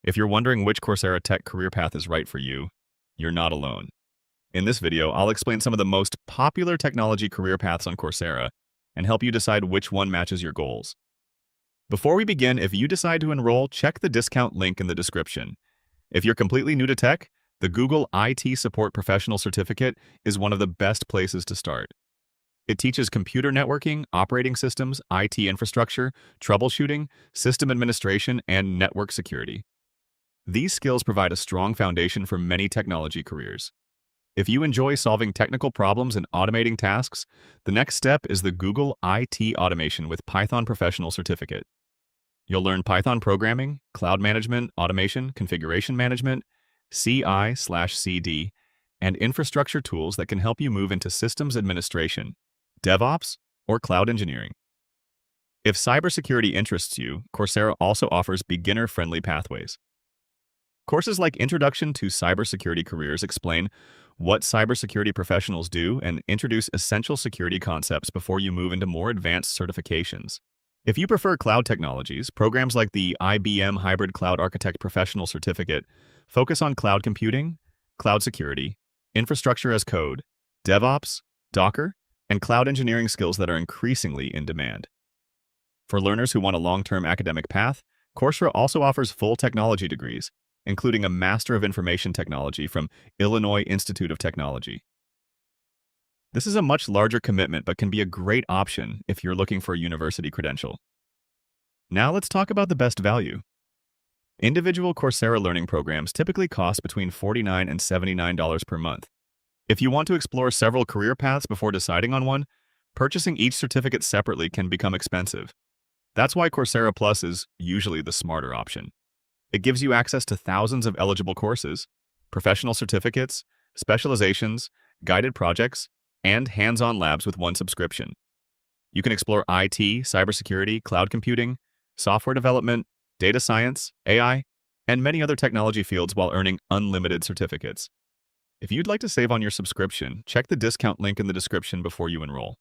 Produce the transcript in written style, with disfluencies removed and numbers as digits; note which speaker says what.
Speaker 1: If you're wondering which Coursera tech career path is right for you, you're not alone. In this video, I'll explain some of the most popular technology career paths on Coursera and help you decide which one matches your goals. Before we begin, if you decide to enroll, check the discount link in the description. If you're completely new to tech, the Google IT Support Professional Certificate is one of the best places to start. It teaches computer networking, operating systems, IT infrastructure, troubleshooting, system administration, and network security. These skills provide a strong foundation for many technology careers. If you enjoy solving technical problems and automating tasks, the next step is the Google IT Automation with Python Professional Certificate. You'll learn Python programming, cloud management, automation, configuration management, CI/CD, and infrastructure tools that can help you move into systems administration, DevOps, or cloud engineering. If cybersecurity interests you, Coursera also offers beginner-friendly pathways. Courses like Introduction to Cybersecurity Careers explain what cybersecurity professionals do and introduce essential security concepts before you move into more advanced certifications. If you prefer cloud technologies, programs like the IBM Hybrid Cloud Architect Professional Certificate focus on cloud computing, cloud security, infrastructure as code, DevOps, Docker, and cloud engineering skills that are increasingly in demand. For learners who want a long-term academic path, Coursera also offers full technology degrees, including a Master of Information Technology from Illinois Institute of Technology. This is a much larger commitment but can be a great option if you're looking for a university credential. Now let's talk about the best value. Individual Coursera learning programs typically cost between $49 and $79 per month. If you want to explore several career paths before deciding on one, purchasing each certificate separately can become expensive. That's why Coursera Plus is usually the smarter option. It gives you access to thousands of eligible courses, professional certificates, specializations, guided projects, and hands-on labs with one subscription. You can explore IT, cybersecurity, cloud computing, software development, data science, AI, and many other technology fields while earning unlimited certificates. If you'd like to save on your subscription, check the discount link in the description before you enroll.